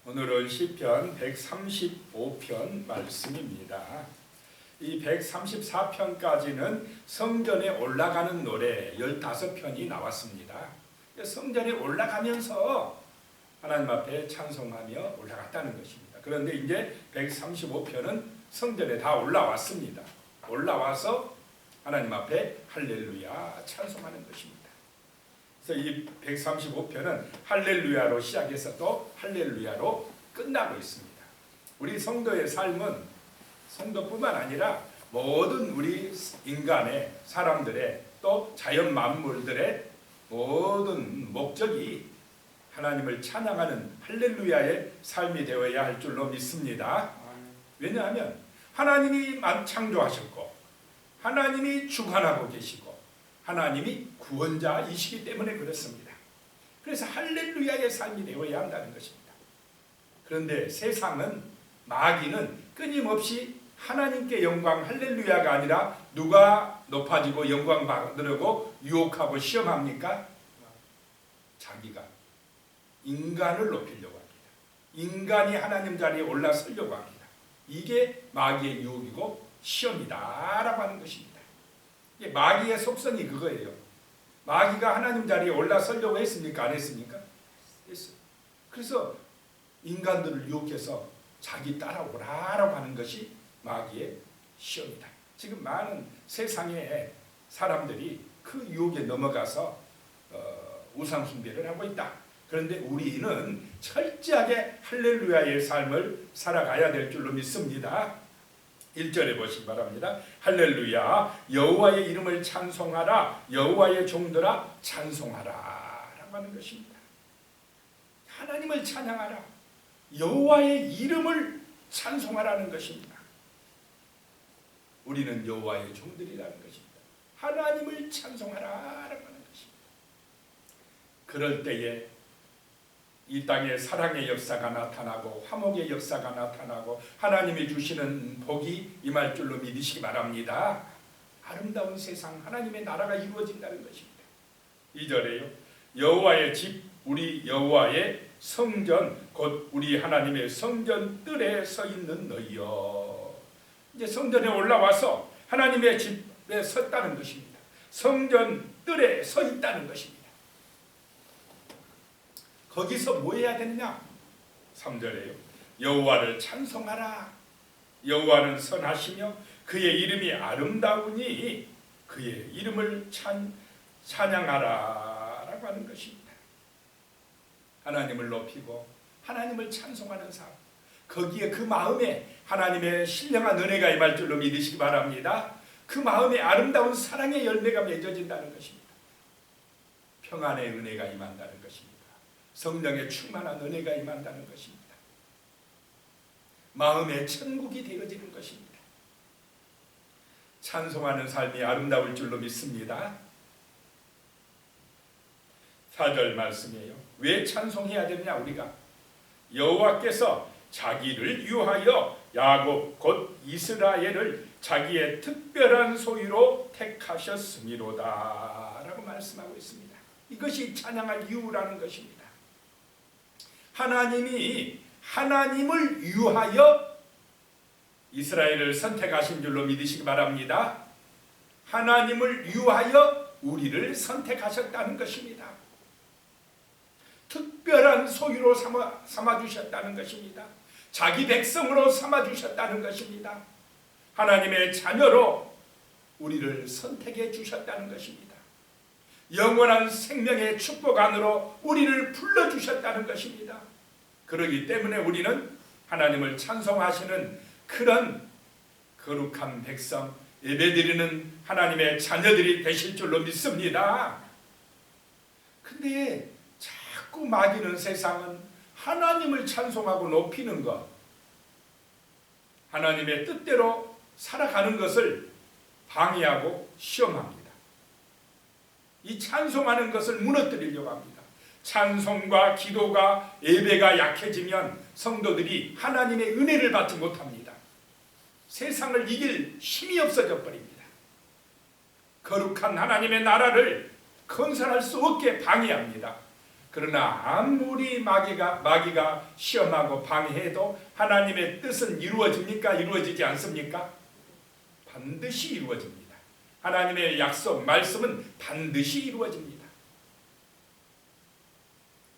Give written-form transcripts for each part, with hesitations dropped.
오늘은 시편 135편 말씀입니다. 이 134편까지는 성전에 올라가는 노래 15편이 나왔습니다. 성전에 올라가면서 하나님 앞에 찬송하며 올라갔다는 것입니다. 그런데 이제 135편은 성전에 다 올라왔습니다. 올라와서 하나님 앞에 할렐루야 찬송하는 것입니다. 그래서 이 135편은 할렐루야로 시작해서 또 할렐루야로 끝나고 있습니다. 우리 성도의 삶은 성도뿐만 아니라 모든 우리 인간의 사람들의 또 자연 만물들의 모든 목적이 하나님을 찬양하는 할렐루야의 삶이 되어야 할 줄로 믿습니다. 왜냐하면 하나님이 창조하셨고 하나님이 주관하고 계시고 하나님이 구원자이시기 때문에 그렇습니다. 그래서 할렐루야의 삶이 되어야 한다는 것입니다. 그런데 세상은 마귀는 끊임없이 하나님께 영광 할렐루야가 아니라 누가 높아지고 영광 받으려고 유혹하고 시험합니까? 자기가 인간을 높이려고 합니다. 인간이 하나님 자리에 올라서려고 합니다. 이게 마귀의 유혹이고 시험이다라고 하는 것입니다. 마귀의 속성이 그거예요. 마귀가 하나님 자리에 올라서려고 했습니까? 안 했습니까? 했어요. 그래서 인간들을 유혹해서 자기 따라오라라고 하는 것이 마귀의 시험이다. 지금 많은 세상의 사람들이 그 유혹에 넘어가서 우상 숭배를 하고 있다. 그런데 우리는 철저하게 할렐루야의 삶을 살아가야 될 줄로 믿습니다. 1절에 보시기 바랍니다. 할렐루야 여호와의 이름을 찬송하라 여호와의 종들아 찬송하라 라고 하는 것입니다. 하나님을 찬양하라 여호와의 이름을 찬송하라는 것입니다. 우리는 여호와의 종들이라는 것입니다. 하나님을 찬송하라 라고 하는 것입니다. 그럴 때에 이 땅에 사랑의 역사가 나타나고 화목의 역사가 나타나고 하나님이 주시는 복이 임할 줄로 믿으시기 바랍니다. 아름다운 세상 하나님의 나라가 이루어진다는 것입니다. 2절에요. 여호와의 집 우리 여호와의 성전 곧 우리 하나님의 성전 뜰에 서 있는 너희여. 이제 성전에 올라와서 하나님의 집에 섰다는 것입니다. 성전 뜰에 서 있다는 것입니다. 거기서 뭐 해야 되느냐? 3절에요. 여호와를 찬송하라. 여호와는 선하시며 그의 이름이 아름다우니 그의 이름을 찬양하라 라고 하는 것입니다. 하나님을 높이고 하나님을 찬송하는 삶, 거기에 그 마음에 하나님의 신령한 은혜가 임할 줄로 믿으시기 바랍니다. 그 마음에 아름다운 사랑의 열매가 맺어진다는 것입니다. 평안의 은혜가 임한다는 것입니다. 성령의 충만한 은혜가 임한다는 것입니다. 마음의 천국이 되어지는 것입니다. 찬송하는 삶이 아름다울 줄로 믿습니다. 4절 말씀이에요. 왜 찬송해야 되느냐? 우리가 여호와께서 자기를 위하여 야곱 곧 이스라엘을 자기의 특별한 소유로 택하셨음이로다 라고 말씀하고 있습니다. 이것이 찬양할 이유라는 것입니다. 하나님이 하나님을 위하여 이스라엘을 선택하신 줄로 믿으시기 바랍니다. 하나님을 위하여 우리를 선택하셨다는 것입니다. 특별한 소유로 삼아주셨다는 것입니다. 자기 백성으로 삼아주셨다는 것입니다. 하나님의 자녀로 우리를 선택해 주셨다는 것입니다. 영원한 생명의 축복 안으로 우리를 불러주셨다는 것입니다. 그러기 때문에 우리는 하나님을 찬송하시는 그런 거룩한 백성, 예배드리는 하나님의 자녀들이 되실 줄로 믿습니다. 근데 자꾸 마귀는 세상은 하나님을 찬송하고 높이는 것, 하나님의 뜻대로 살아가는 것을 방해하고 시험합니다. 이 찬송하는 것을 무너뜨리려고 합니다. 찬송과 기도가 예배가 약해지면 성도들이 하나님의 은혜를 받지 못합니다. 세상을 이길 힘이 없어져 버립니다. 거룩한 하나님의 나라를 건설할 수 없게 방해합니다. 그러나 아무리 마귀가 시험하고 방해해도 하나님의 뜻은 이루어집니까? 이루어지지 않습니까? 반드시 이루어집니다. 하나님의 약속, 말씀은 반드시 이루어집니다.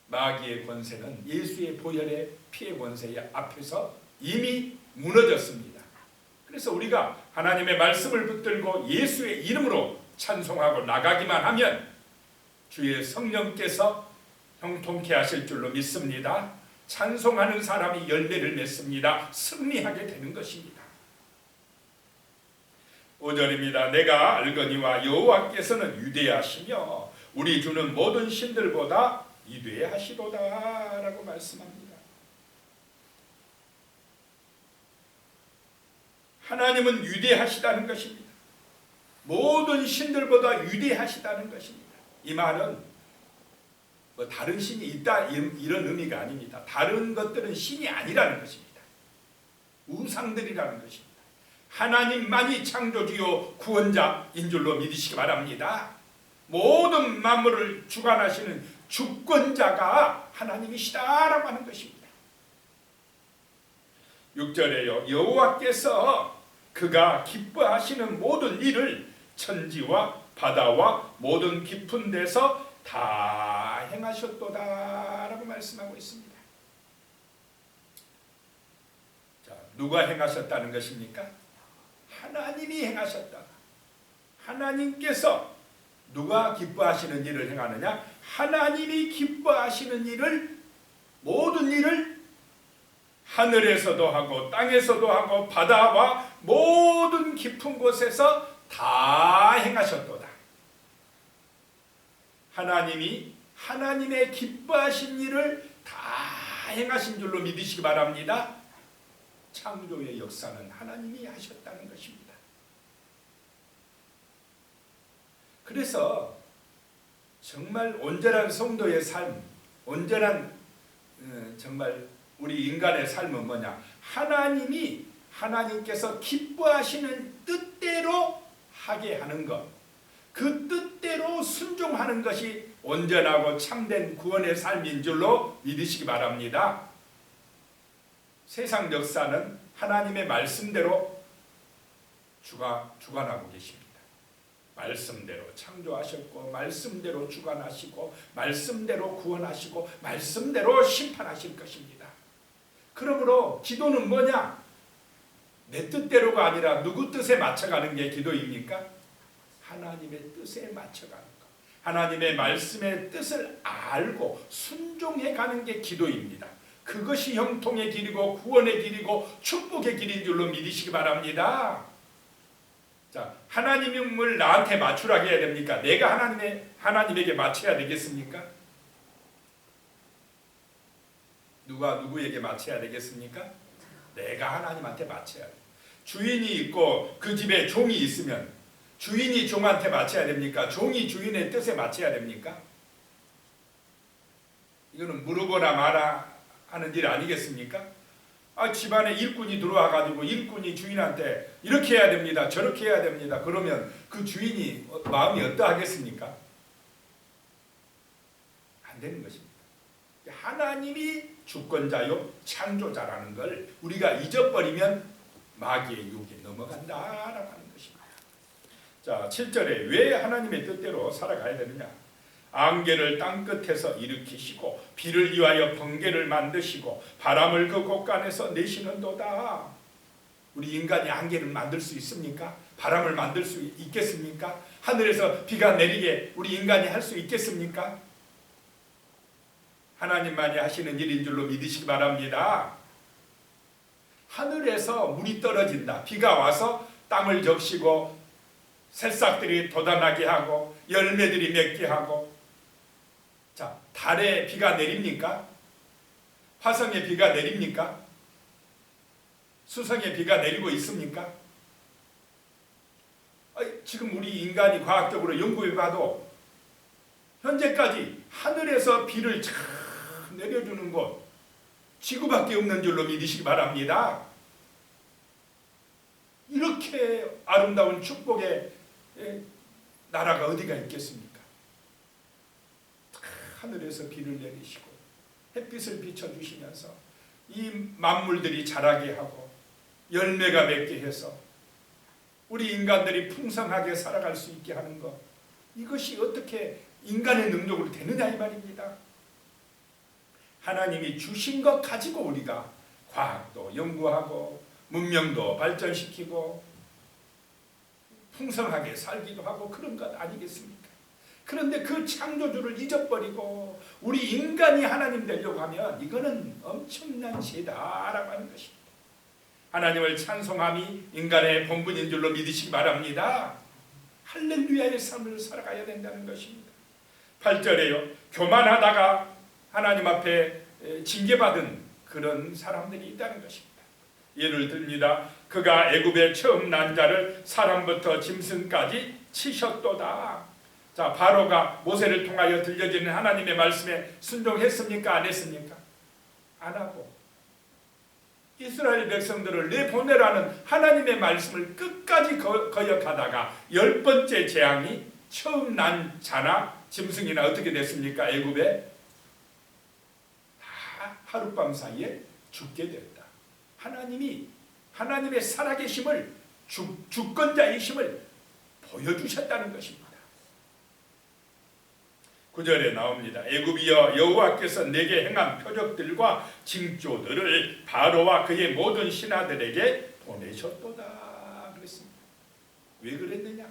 마귀의 권세는 예수의 보혈의 피의 권세 앞에서 이미 무너졌습니다. 그래서 우리가 하나님의 말씀을 붙들고 예수의 이름으로 찬송하고 나가기만 하면 주의 성령께서 형통케 하실 줄로 믿습니다. 찬송하는 사람이 열매를 맺습니다. 승리하게 되는 것입니다. 5절입니다. 내가 알거니와 여호와께서는 위대하시며 우리 주는 모든 신들보다 위대하시도다 라고 말씀합니다. 하나님은 위대하시다는 것입니다. 모든 신들보다 위대하시다는 것입니다. 이 말은 다른 신이 있다 이런 의미가 아닙니다. 다른 것들은 신이 아니라는 것입니다. 우상들이라는 것입니다. 하나님만이 창조주요 구원자인 줄로 믿으시기 바랍니다. 모든 만물을 주관하시는 주권자가 하나님이시다라고 하는 것입니다. 6절에요. 여호와께서 그가 기뻐하시는 모든 일을 천지와 바다와 모든 깊은 데서 다 행하셨도다 라고 말씀하고 있습니다. 자, 누가 행하셨다는 것입니까? 하나님이 행하셨다. 하나님께서 누가 기뻐하시는 일을 행하느냐? 하나님이 기뻐하시는 일을, 모든 일을 하늘에서도 하고 땅에서도 하고 바다와 모든 깊은 곳에서 다 행하셨도다. 하나님이 하나님의 기뻐하신 일을 다 행하신 줄로 믿으시기 바랍니다. 창조의 역사는 하나님이 하셨다는 것입니다. 그래서 정말 온전한 성도의 삶, 온전한 정말 우리 인간의 삶은 뭐냐? 하나님께서 기뻐하시는 뜻대로 하게 하는 것, 그 뜻대로 순종하는 것이 온전하고 참된 구원의 삶인 줄로 믿으시기 바랍니다. 세상 역사는 하나님의 말씀대로 주관하고 계십니다. 말씀대로 창조하셨고 말씀대로 주관하시고 말씀대로 구원하시고 말씀대로 심판하실 것입니다. 그러므로 기도는 뭐냐? 내 뜻대로가 아니라 누구 뜻에 맞춰가는 게 기도입니까? 하나님의 뜻에 맞춰가는 것. 하나님의 말씀의 뜻을 알고 순종해가는 게 기도입니다. 그것이 형통의 길이고 구원의 길이고 축복의 길인 줄로 믿으시기 바랍니다. 자, 하나님을 나한테 맞추라고 해야 됩니까? 내가 하나님에게 맞춰야 되겠습니까? 누가 누구에게 맞춰야 되겠습니까? 내가 하나님한테 맞춰야 돼. 주인이 있고 그 집에 종이 있으면 주인이 종한테 맞춰야 됩니까? 종이 주인의 뜻에 맞춰야 됩니까? 이거는 물어보나 마나 하는 일 아니겠습니까? 집안에 일꾼이 들어와가지고 일꾼이 주인한테 이렇게 해야 됩니다. 저렇게 해야 됩니다. 그러면 그 주인이 마음이 어떠하겠습니까? 안 되는 것입니다. 하나님이 주권자요 창조자라는 걸 우리가 잊어버리면 마귀의 유혹에 넘어간다라고 하는 것입니다. 자, 7절에 왜 하나님의 뜻대로 살아가야 되느냐? 안개를 땅끝에서 일으키시고 비를 위하여 번개를 만드시고 바람을 그 곳간에서 내시는도다. 우리 인간이 안개를 만들 수 있습니까? 바람을 만들 수 있겠습니까? 하늘에서 비가 내리게 우리 인간이 할 수 있겠습니까? 하나님만이 하시는 일인 줄로 믿으시기 바랍니다. 하늘에서 물이 떨어진다. 비가 와서 땅을 적시고 새싹들이 돋아나게 하고 열매들이 맺게 하고. 자, 달에 비가 내립니까? 화성에 비가 내립니까? 수성에 비가 내리고 있습니까? 지금 우리 인간이 과학적으로 연구해봐도 현재까지 하늘에서 비를 참 내려주는 곳 지구밖에 없는 줄로 믿으시기 바랍니다. 이렇게 아름다운 축복의 나라가 어디가 있겠습니까? 하늘에서 비를 내리시고 햇빛을 비춰주시면서 이 만물들이 자라게 하고 열매가 맺게 해서 우리 인간들이 풍성하게 살아갈 수 있게 하는 것, 이것이 어떻게 인간의 능력으로 되느냐 이 말입니다. 하나님이 주신 것 가지고 우리가 과학도 연구하고 문명도 발전시키고 풍성하게 살기도 하고 그런 것 아니겠습니까? 그런데 그 창조주를 잊어버리고 우리 인간이 하나님 되려고 하면 이거는 엄청난 죄다라고 하는 것입니다. 하나님을 찬송함이 인간의 본분인 줄로 믿으시기 바랍니다. 할렐루야의 삶을 살아가야 된다는 것입니다. 8절에요. 교만하다가 하나님 앞에 징계받은 그런 사람들이 있다는 것입니다. 예를 듭니다. 그가 애굽의 처음 난 자를 사람부터 짐승까지 치셨도다. 자, 바로가 모세를 통하여 들려지는 하나님의 말씀에 순종했습니까? 안 했습니까? 안 하고 이스라엘 백성들을 내보내라는 하나님의 말씀을 끝까지 거역하다가 10번째 재앙이 처음 난 자나 짐승이나 어떻게 됐습니까? 애굽에 다 하룻밤 사이에 죽게 됐다. 하나님이 하나님의 살아계심을 주권자이심을 보여주셨다는 것입니다. 9절에 나옵니다. 애굽이여 여호와께서 내게 행한 표적들과 징조들을 바로와 그의 모든 신하들에게 보내셨도다 그랬습니다. 왜 그랬느냐?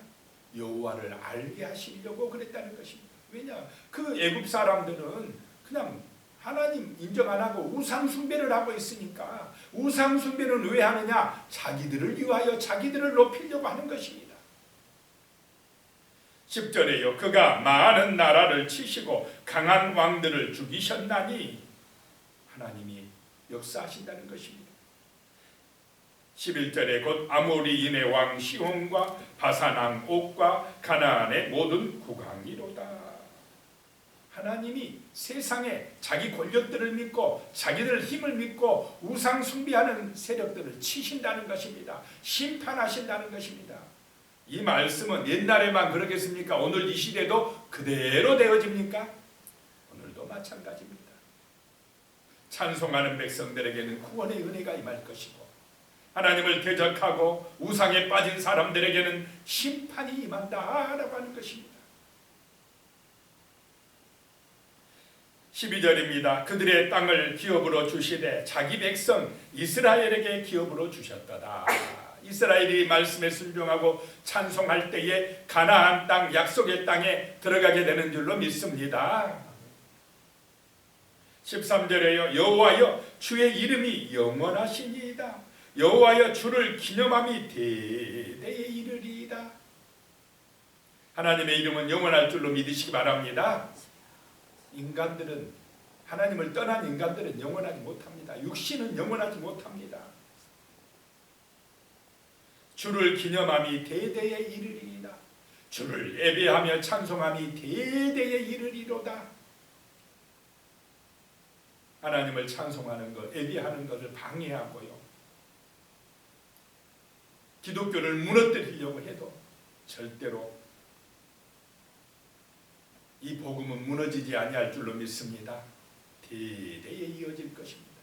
여호와를 알게 하시려고 그랬다는 것입니다. 왜냐? 그 애굽 사람들은 그냥 하나님 인정 안 하고 우상 숭배를 하고 있으니까 우상 숭배는 왜 하느냐? 자기들을 위하여 자기들을 높이려고 하는 것입니다. 10절에요. 그가 많은 나라를 치시고 강한 왕들을 죽이셨나니 하나님이 역사하신다는 것입니다. 11절에 곧 아모리인의 왕 시온과 바산 왕 옥과 가나안의 모든 국왕이로다. 하나님이 세상에 자기 권력들을 믿고 자기들 힘을 믿고 우상 숭배하는 세력들을 치신다는 것입니다. 심판하신다는 것입니다. 이 말씀은 옛날에만 그러겠습니까? 오늘 이 시대도 그대로 되어집니까? 오늘도 마찬가지입니다. 찬송하는 백성들에게는 구원의 은혜가 임할 것이고 하나님을 대적하고 우상에 빠진 사람들에게는 심판이 임한다라고 하는 것입니다. 12절입니다. 그들의 땅을 기업으로 주시되 자기 백성 이스라엘에게 기업으로 주셨도다. 이스라엘이 말씀에 순종하고 찬송할 때에 가나안 땅 약속의 땅에 들어가게 되는 줄로 믿습니다. 13절에요. 여호와여 주의 이름이 영원하시니이다. 여호와여 주를 기념함이 대대에 이르리이다. 하나님의 이름은 영원할 줄로 믿으시기 바랍니다. 인간들은 하나님을 떠난 인간들은 영원하지 못합니다. 육신은 영원하지 못합니다. 주를 기념함이 대대에 이르리이다. 주를 예배하며 찬송함이 대대에 이르리로다. 하나님을 찬송하는 것, 예배하는 것을 방해하고요. 기독교를 무너뜨리려고 해도 절대로 이 복음은 무너지지 아니할 줄로 믿습니다. 대대에 이어질 것입니다.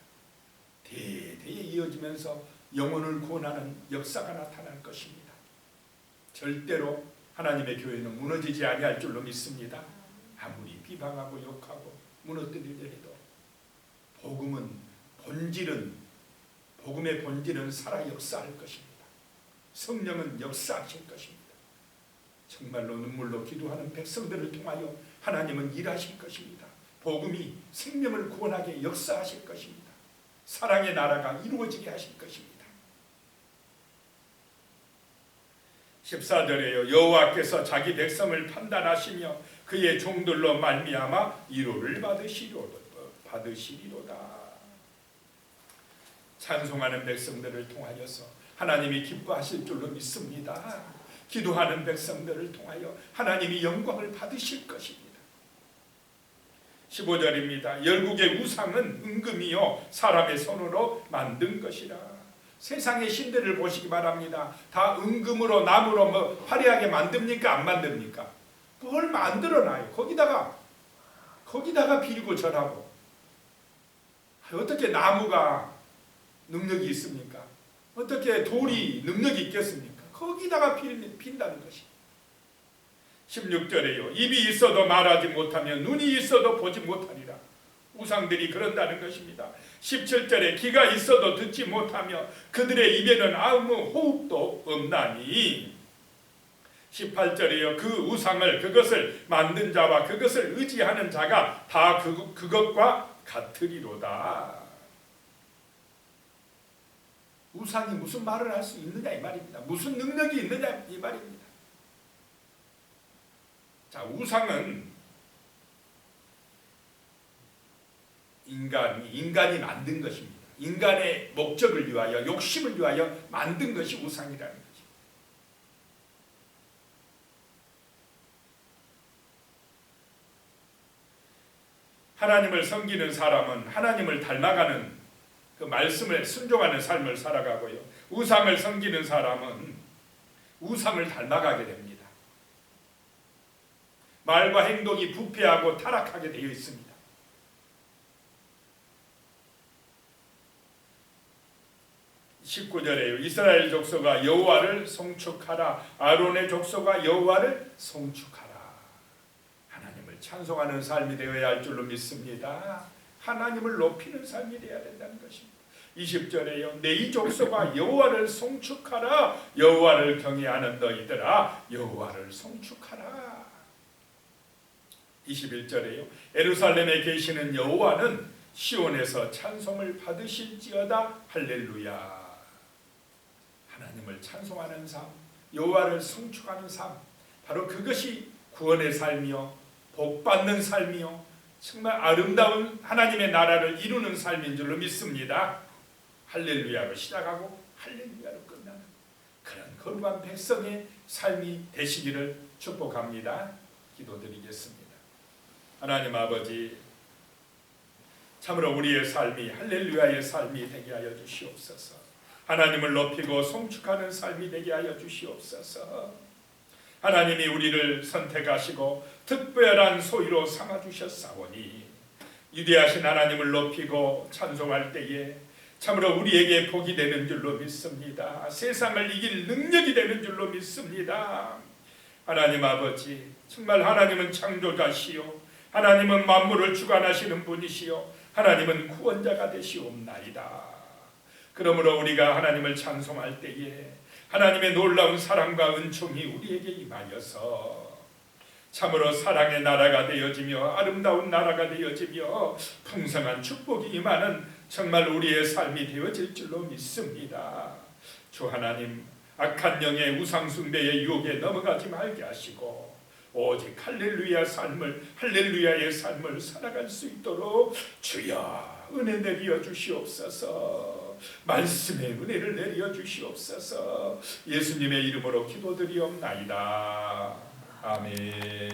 대대에 이어지면서 영혼을 구원하는 역사가 나타날 것입니다. 절대로 하나님의 교회는 무너지지 아니할 줄로 믿습니다. 아무리 비방하고 욕하고 무너뜨리려 해도 복음의 본질은 살아 역사할 것입니다. 성령은 역사하실 것입니다. 정말로 눈물로 기도하는 백성들을 통하여 하나님은 일하실 것입니다. 복음이 생명을 구원하게 역사하실 것입니다. 사랑의 나라가 이루어지게 하실 것입니다. 14절에요. 여호와께서 자기 백성을 판단하시며 그의 종들로 말미암아 위로를 받으시리로다. 찬송하는 백성들을 통하여서 하나님이 기뻐하실 줄로 믿습니다. 기도하는 백성들을 통하여 하나님이 영광을 받으실 것입니다. 15절입니다. 열국의 우상은 은금이요 사람의 손으로 만든 것이라. 세상의 신들을 보시기 바랍니다. 다 은금으로 나무로 화려하게 만듭니까? 안 만듭니까? 뭘 만들어놔요. 거기다가 거기다가 빌고 절하고. 어떻게 나무가 능력이 있습니까? 어떻게 돌이 능력이 있겠습니까? 거기다가 빈다는 것이. 16절에요. 입이 있어도 말하지 못하며 눈이 있어도 보지 못하리라. 우상들이 그런다는 것입니다. 17절에 귀가 있어도 듣지 못하며 그들의 입에는 아무 호흡도 없나니. 18절에요. 그 우상을 그것을 만든 자와 그것을 의지하는 자가 다 그것과 같으리로다. 우상이 무슨 말을 할 수 있느냐 이 말입니다. 무슨 능력이 있느냐 이 말입니다. 자, 우상은 인간이 만든 것입니다. 인간의 목적을 위하여 욕심을 위하여 만든 것이 우상이라는 거죠. 하나님을 섬기는 사람은 하나님을 닮아가는 그 말씀에 순종하는 삶을 살아가고요. 우상을 섬기는 사람은 우상을 닮아가게 됩니다. 말과 행동이 부패하고 타락하게 되어 있습니다. 19절에요. 이스라엘 족속아 여호와를 송축하라. 아론의 족속아 여호와를 송축하라. 하나님을 찬송하는 삶이 되어야 할 줄로 믿습니다. 하나님을 높이는 삶이 되어야 된다는 것입니다. 20절에요. 내 족속아 여호와를 송축하라. 여호와를 경외하는 너희들아 여호와를 송축하라. 21절에요. 예루살렘에 계시는 여호와는 시온에서 찬송을 받으실지어다. 할렐루야. 하나님을 찬송하는 삶, 여호와를 송축하는 삶, 바로 그것이 구원의 삶이요 복받는 삶이요 정말 아름다운 하나님의 나라를 이루는 삶인 줄로 믿습니다. 할렐루야로 시작하고 할렐루야로 끝나는 그런 거룩한 백성의 삶이 되시기를 축복합니다. 기도드리겠습니다. 하나님 아버지, 참으로 우리의 삶이 할렐루야의 삶이 되게 하여 주시옵소서. 하나님을 높이고 송축하는 삶이 되게 하여 주시옵소서. 하나님이 우리를 선택하시고 특별한 소유로 삼아주셨사오니 위대하신 하나님을 높이고 찬송할 때에 참으로 우리에게 복이 되는 줄로 믿습니다. 세상을 이길 능력이 되는 줄로 믿습니다. 하나님 아버지, 정말 하나님은 창조자시요 하나님은 만물을 주관하시는 분이시요 하나님은 구원자가 되시옵나이다. 그러므로 우리가 하나님을 찬송할 때에 하나님의 놀라운 사랑과 은총이 우리에게 임하여서 참으로 사랑의 나라가 되어지며 아름다운 나라가 되어지며 풍성한 축복이 임하는 정말 우리의 삶이 되어질 줄로 믿습니다. 주 하나님, 악한 영의 우상숭배의 유혹에 넘어가지 말게 하시고 오직 할렐루야의 삶을 살아갈 수 있도록 주여 은혜 내려 주시옵소서. 말씀의 은혜를 내려 주시옵소서. 예수님의 이름으로 기도드리옵나이다. 아멘.